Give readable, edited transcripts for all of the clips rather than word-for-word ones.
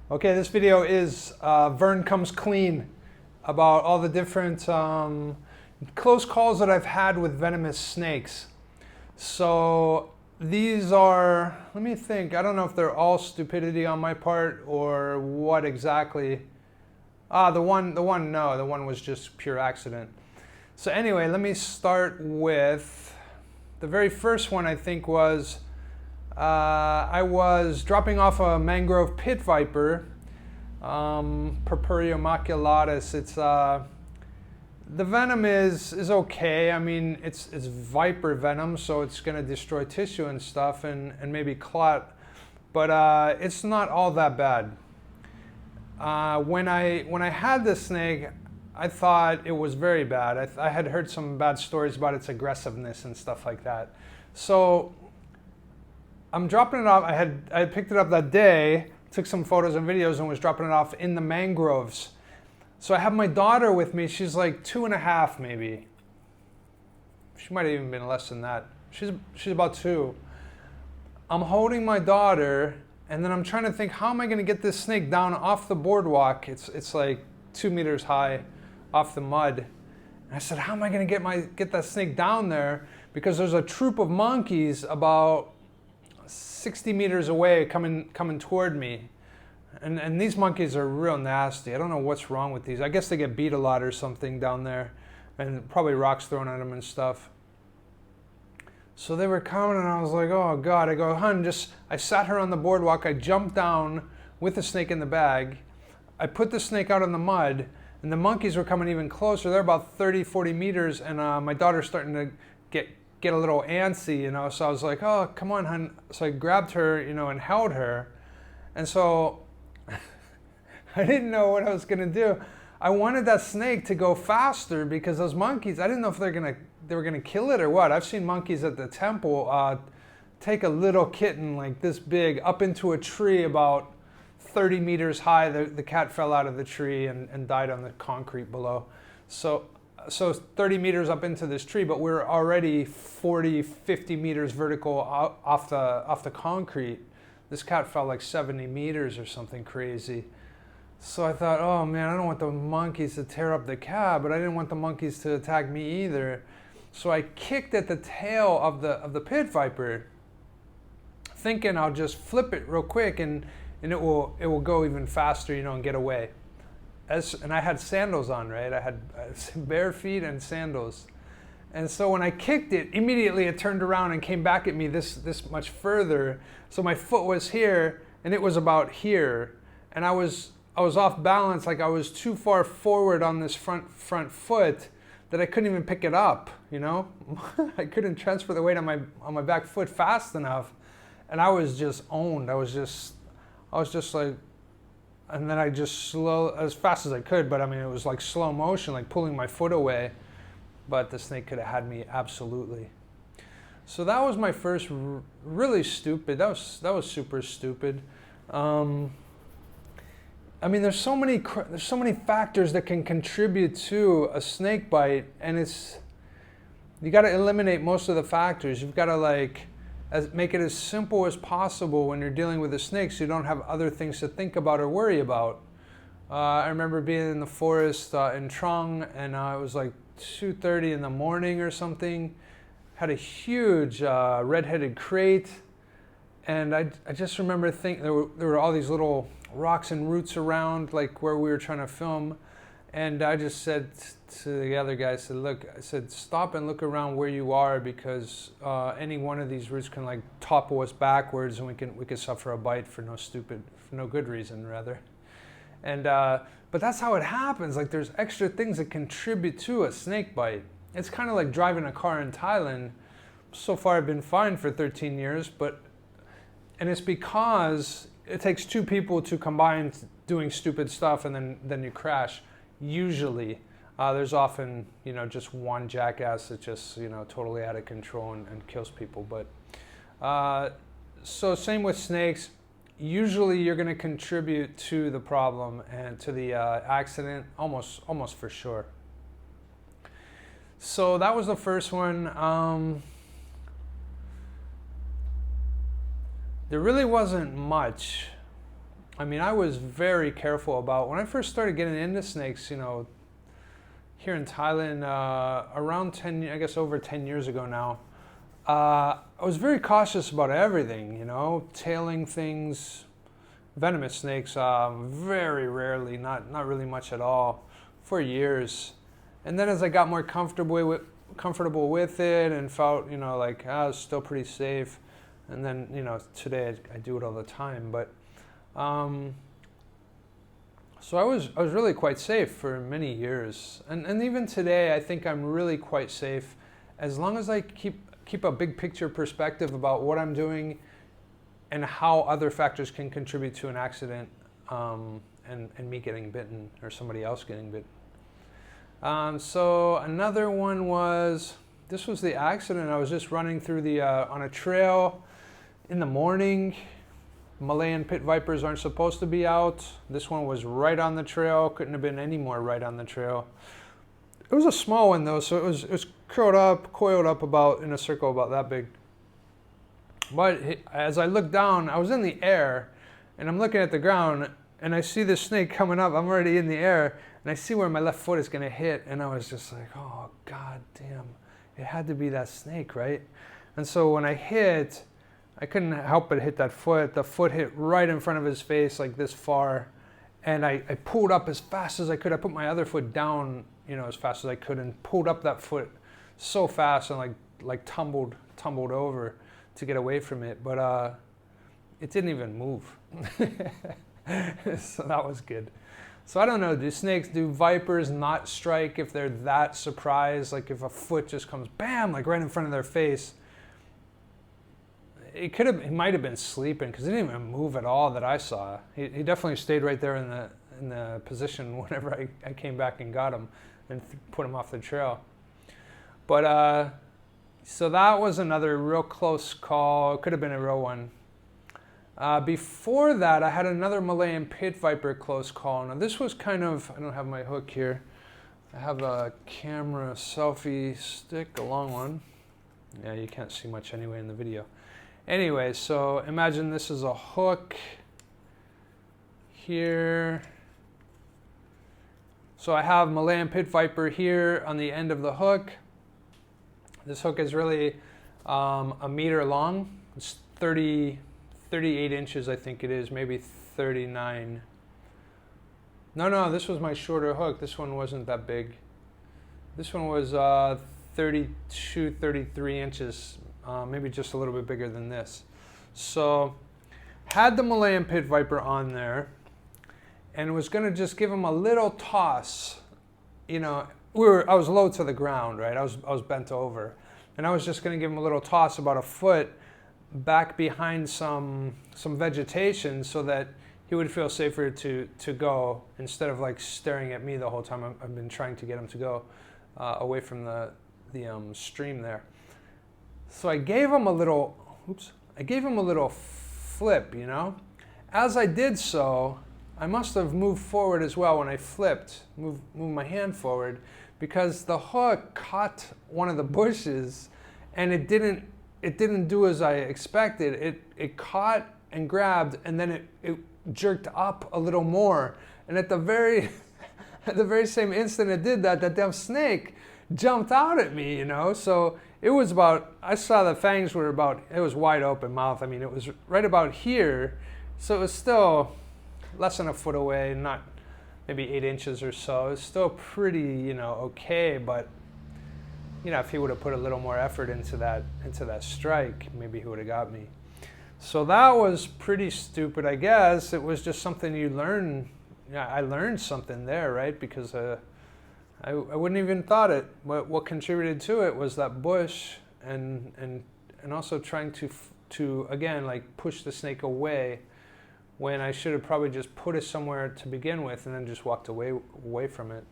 Okay, this video is Vern Comes Clean about all the different close calls that I've had with venomous snakes. So these are, let me think, I don't know if they're all stupidity on my part or what exactly. The one was just pure accident. So anyway, let me start with the very first one. I think was I was dropping off a mangrove pit viper, Purpurea maculatus. It's the venom is okay. I mean, it's viper venom, so it's going to destroy tissue and stuff, and maybe clot, but it's not all that bad. When I had this snake, I thought it was very bad. I had heard some bad stories about its aggressiveness and stuff like that. So I'm dropping it off. I had picked it up that day, took some photos and videos, and was dropping it off in the mangroves. So I have my daughter with me. She's like 2.5 maybe. She might have even been less than that. She's about 2. I'm holding my daughter, and then I'm trying to think, how am I going to get this snake down off the boardwalk? It's like 2 meters high off the mud. And I said, how am I going to get that snake down there? Because there's a troop of monkeys about 60 meters away coming toward me. And these monkeys are real nasty. I don't know what's wrong with these. I guess they get beat a lot or something down there, and probably rocks thrown at them and stuff. So they were coming, and I was like, oh God. I go, hun, I sat her on the boardwalk. I jumped down with the snake in the bag. I put the snake out in the mud, and the monkeys were coming even closer. They're about 30, 40 meters, and my daughter's starting to get a little antsy, so I was like, oh, come on, hun. So I grabbed her, and held her. And so I didn't know what I was going to do. I wanted that snake to go faster because those monkeys, I didn't know if they were going to kill it or what. I've seen monkeys at the temple take a little kitten like this big up into a tree about 30 meters high. The cat fell out of the tree and died on the concrete below. So 30 meters up into this tree, but we're already 40, 50 meters vertical off the concrete. This cat fell like 70 meters or something crazy. So I thought, oh man, I don't want the monkeys to tear up the cat, but I didn't want the monkeys to attack me either. So I kicked at the tail of the pit viper, thinking I'll just flip it real quick and it will go even faster, and get away. And I had sandals on, right? I had bare feet and sandals. And so when I kicked it, immediately it turned around and came back at me this much further. So my foot was here, and it was about here. And I was off balance, like I was too far forward on this front foot that I couldn't even pick it up, I couldn't transfer the weight on my back foot fast enough. And I was just owned. I was just like, and then I just as fast as I could, but I mean, it was like slow motion, like pulling my foot away. But the snake could have had me absolutely. So that was my first really stupid. That was super stupid. I mean, there's so many factors that can contribute to a snake bite, and you got to eliminate most of the factors. You've got to make it as simple as possible when you're dealing with a snake, so you don't have other things to think about or worry about. I remember being in the forest in Trung, and it was like 2:30 in the morning or something. Had a huge red-headed crate, and I just remember thinking there were all these little rocks and roots around, like where we were trying to film, and I just said to the other guy, I said, stop and look around where you are, because any one of these roots can topple us backwards, and we could suffer a bite for no good reason rather. And but that's how it happens. Like, there's extra things that contribute to a snake bite. It's kind of like driving a car in Thailand. So far I've been fine for 13 years, and it's because it takes 2 people to combine doing stupid stuff, and then you crash. Usually, there's often just one jackass that just totally out of control and kills people. But so same with snakes. Usually you're going to contribute to the problem and to the accident, almost for sure. So that was the first one. There really wasn't much I mean, I was very careful about when I first started getting into snakes, you know, here in Thailand, around 10, I guess over 10 years ago now. I was very cautious about everything, you know, tailing things, venomous snakes, very rarely, not really much at all, for years. And then as I got more comfortable with it and felt, you know, like I was still pretty safe. And then, you know, today I do it all the time. But so I was really quite safe for many years. And even today, I think I'm really quite safe as long as I keep a big picture perspective about what I'm doing and how other factors can contribute to an accident, and me getting bitten or somebody else getting bitten. So another one was, this was the accident. I was just running through on a trail in the morning. Malayan pit vipers aren't supposed to be out. This one was right on the trail. Couldn't have been any more right on the trail. It was a small one though, so it was coiled up about in a circle about that big. But as I looked down, I was in the air, and I'm looking at the ground, and I see this snake coming up. I'm already in the air, and I see where my left foot is going to hit, and I was just like, oh, god damn. It had to be that snake, right? And so when I hit, I couldn't help but hit that foot. The foot hit right in front of his face, like this far, and I pulled up as fast as I could. I put my other foot down, you know, as fast as I could, and pulled up that foot so fast and like tumbled over to get away from it, but it didn't even move. So that was good. So I don't know, do vipers not strike if they're that surprised? Like if a foot just comes bam, like right in front of their face. It might have been sleeping because it didn't even move at all that I saw. He definitely stayed right there in the position whenever I came back and got him and put him off the trail. But so that was another real close call. It could have been a real one. Before that, I had another Malayan pit viper close call. Now this was kind of, I don't have my hook here. I have a camera selfie stick, a long one. Yeah, you can't see much anyway in the video. Anyway, so imagine this is a hook here. So I have Malayan pit viper here on the end of the hook. This hook is really a meter long. It's 38 inches, I think it is, maybe 39. No, this was my shorter hook. This one wasn't that big. This one was 32, 33 inches, maybe just a little bit bigger than this. So had the Malayan pit viper on there and was gonna just give him a little toss. You know, I was low to the ground, right? I was bent over, and I was just going to give him a little toss about a foot back behind some vegetation so that he would feel safer to go instead of like staring at me the whole time. I've been trying to get him to go away from the stream there. So I gave him a little flip, you know. As I did so, I must have moved forward as well when I flipped, moved my hand forward, because the hook caught one of the bushes, and it didn't do as I expected. It caught and grabbed, and then it jerked up a little more. And at the very same instant it did that damn snake jumped out at me, you know. So it was I saw the fangs were it was wide open mouth. I mean, it was right about here, so it was still less than a foot away, not maybe 8 inches or so. It's still pretty, you know, okay, but you know, if he would have put a little more effort into that strike, maybe he would have got me. So that was pretty stupid, I guess. It was just something you learn. Yeah, I learned something there, right? Because I wouldn't even thought it. What contributed to it was that bush and also trying to again like push the snake away, when I should have probably just put it somewhere to begin with and then just walked away from it.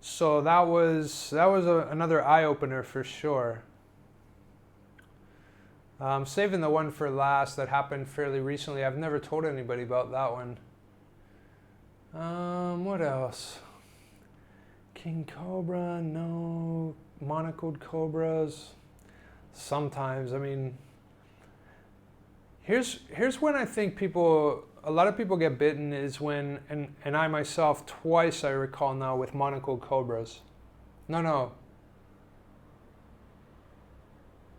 So that was another eye-opener for sure. Saving the one for last that happened fairly recently. I've never told anybody about that one. What else? King cobra, no. Monocled cobras. Sometimes, I mean, Here's when I think a lot of people get bitten is when, and I myself twice I recall now with monocled cobras. No.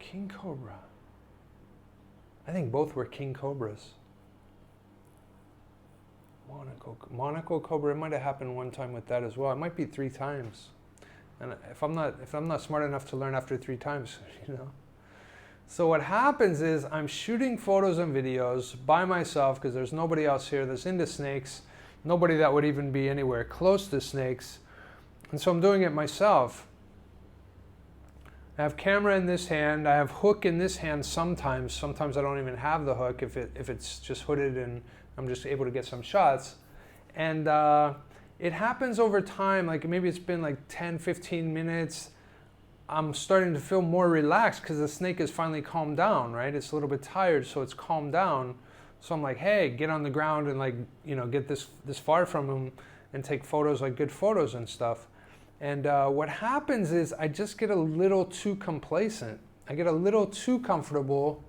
King cobra. I think both were king cobras. Monocled cobra, it might have happened one time with that as well. It might be 3 times. And if I'm not smart enough to learn after 3 times, you know. So what happens is I'm shooting photos and videos by myself because there's nobody else here that's into snakes, nobody that would even be anywhere close to snakes. And so I'm doing it myself. I have camera in this hand, I have hook in this hand sometimes. Sometimes I don't even have the hook if it's just hooded and I'm just able to get some shots. And it happens over time, like maybe it's been like 10, 15 minutes. I'm starting to feel more relaxed because the snake is finally calmed down, right? It's a little bit tired, so it's calmed down. So I'm like, hey, get on the ground and like, you know, get this far from him and take photos, like good photos and stuff. And what happens is I just get a little too complacent. I get a little too comfortable,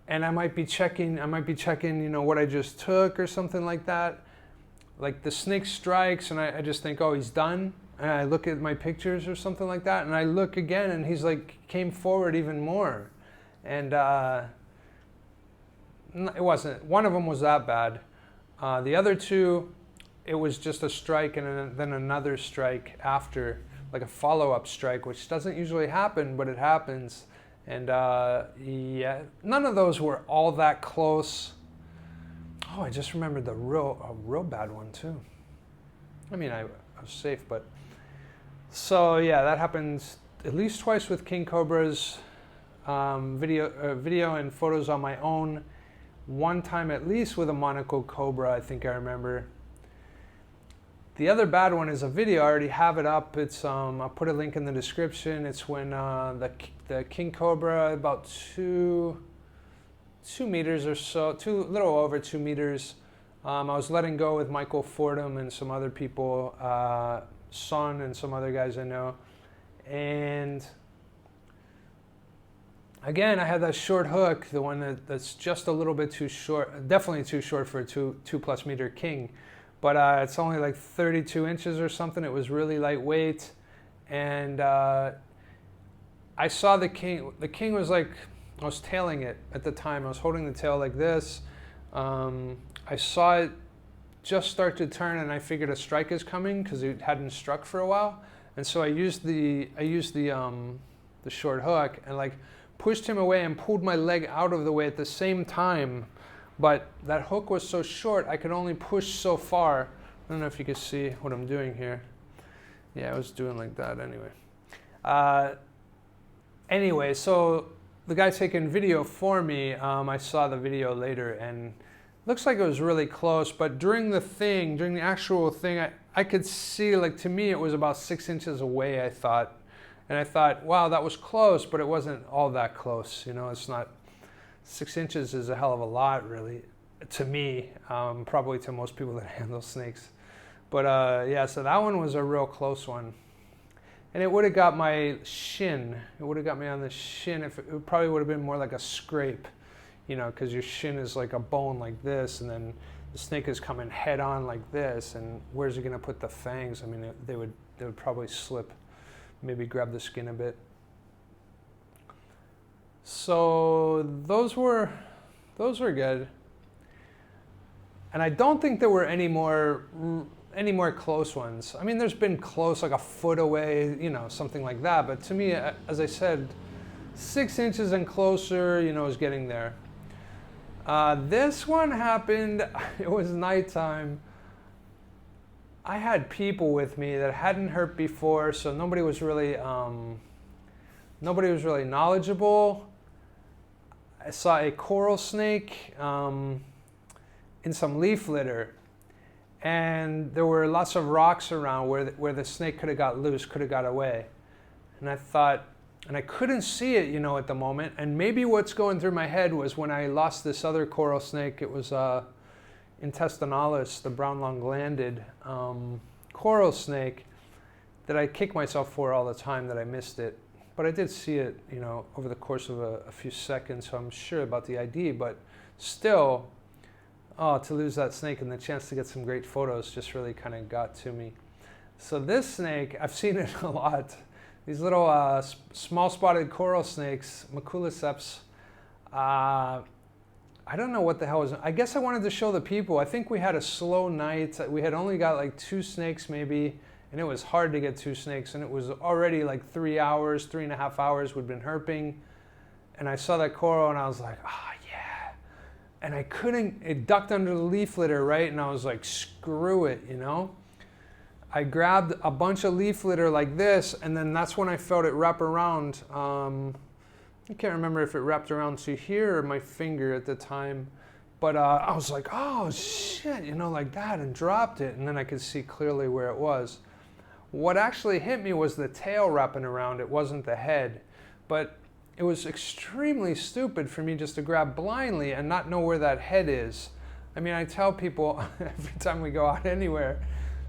and I might be checking, you know, what I just took or something like that. Like the snake strikes, and I just think, oh, he's done. And I look at my pictures or something like that, and I look again, and he's like came forward even more. And it wasn't. One of them was that bad. The other 2. It was just a strike and then another strike after, like a follow-up strike, which doesn't usually happen, but it happens. And yeah, none of those were all that close. Oh, I just remembered a real bad one too. I mean, I was safe, but. So yeah, that happens at least twice with king cobras, video and photos on my own. One time at least with a monocled cobra, I think I remember. The other bad one is a video. I already have it up. It's I'll put a link in the description. It's when the king cobra, about 2 meters or so, a little over 2 meters. I was letting go with Michael Fordham and some other people, Son and some other guys I know, and again I had that short hook, the one that's just a little bit too short, definitely too short for a 2+ meter king. But it's only like 32 inches or something. It was really lightweight. And I saw the king. The king was like, I was tailing it at the time. I was holding the tail like this. I saw it just start to turn, and I figured a strike is coming because it hadn't struck for a while. And so I used the short hook and like pushed him away and pulled my leg out of the way at the same time. But that hook was so short, I could only push so far. I don't know if you can see what I'm doing here. Yeah, I was doing like that anyway. Anyway, so the guy taking video for me, I saw the video later, and looks like it was really close. But during the actual thing, I could see, like, to me, it was about 6 inches away, I thought. And I thought, wow, that was close, but it wasn't all that close. You know, it's not. 6 inches is a hell of a lot, really, to me, probably to most people that handle snakes. But yeah, so that one was a real close one. And it would have got my shin. It would have got me on the shin. It probably would have been more like a scrape, you know, because your shin is like a bone like this, and then the snake is coming head on like this, and where's he going to put the fangs? I mean, they would probably slip, maybe grab the skin a bit. So those were good, and I don't think there were any more close ones. I mean, there's been close, like a foot away, you know, something like that. But to me, as I said, 6 inches and closer, you know, is getting there. This one happened. It was nighttime. I had people with me that hadn't hurt before, so nobody was really knowledgeable. I saw a coral snake in some leaf litter, and there were lots of rocks around where the snake could have got loose, could have got away. And I thought, and I couldn't see it, you know, at the moment. And maybe what's going through my head was when I lost this other coral snake, it was intestinalis, the brown lung-glanded coral snake, that I kick myself for all the time that I missed it. but I did see it, you know, over the course of a few seconds, so I'm sure about the ID, but still, oh, to lose that snake and the chance to get some great photos just really kind of got to me. So this snake, I've seen it a lot. These little small spotted coral snakes, Complacency. I don't know what the hell was. I guess I wanted to show the people. I think we had a slow night. We had only got like 2 snakes maybe, and it was hard to get 2 snakes, and it was already like 3 hours, 3.5 hours we'd been herping. And I saw that coral and I was like, ah, oh, yeah. And I couldn't, it ducked under the leaf litter, right? And I was like, screw it, you know? I grabbed a bunch of leaf litter like this, and then that's when I felt it wrap around. I can't remember if it wrapped around to here or my finger at the time, but I was like, oh shit, you know, like that, and dropped it, and then I could see clearly where it was. What actually hit me was the tail wrapping around, it wasn't the head, but it was extremely stupid for me just to grab blindly and not know where that head is. I mean, I tell people every time we go out anywhere,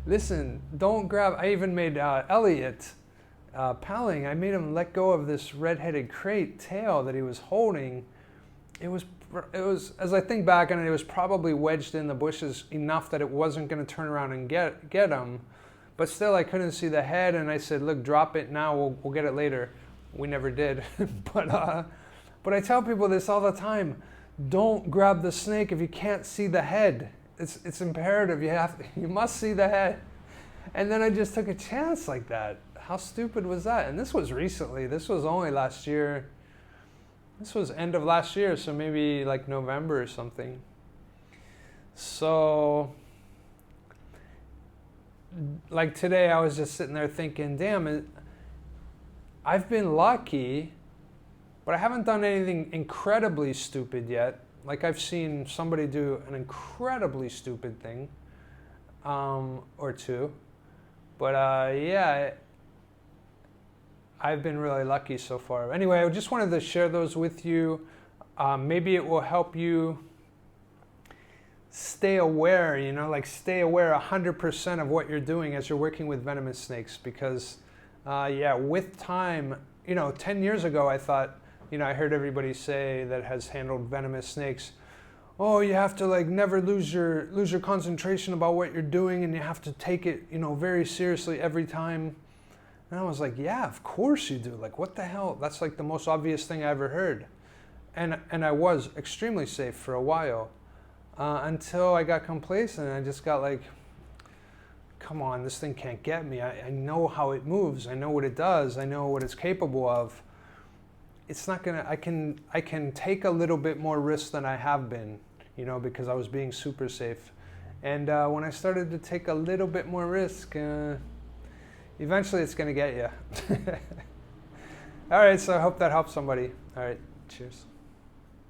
listen, don't grab, I even made Elliot, Pelling, I made him let go of this red-headed crate tail that he was holding. It was, as I think back on it, it was probably wedged in the bushes enough that it wasn't going to turn around and get him. But still, I couldn't see the head, and I said, look, drop it now, we'll get it later. We never did. But I tell people this all the time. Don't grab the snake if you can't see the head. It's imperative. You must see the head. And then I just took a chance like that. How stupid was that? And this was recently. This was only last year. This was end of last year, so maybe like November or something. So, like today, I was just sitting there thinking, damn, I've been lucky, but I haven't done anything incredibly stupid yet. Like I've seen somebody do an incredibly stupid thing, or two. But yeah, I've been really lucky so far. Anyway, I just wanted to share those with you. Maybe it will help you stay aware, you know, like stay aware 100% of what you're doing as you're working with venomous snakes. Because, yeah, with time, you know, 10 years ago, I thought, you know, I heard everybody say that has handled venomous snakes, oh, you have to like never lose your concentration about what you're doing, and you have to take it, you know, very seriously every time. And I was like, yeah, of course you do. Like, what the hell? That's like the most obvious thing I ever heard. And I was extremely safe for a while until I got complacent. I just got like, come on, this thing can't get me. I know how it moves. I know what it does. I know what it's capable of. It's not gonna, I can take a little bit more risk than I have been, you know, because I was being super safe. And when I started to take a little bit more risk, eventually it's gonna get you. All right, so I hope that helps somebody. All right, cheers.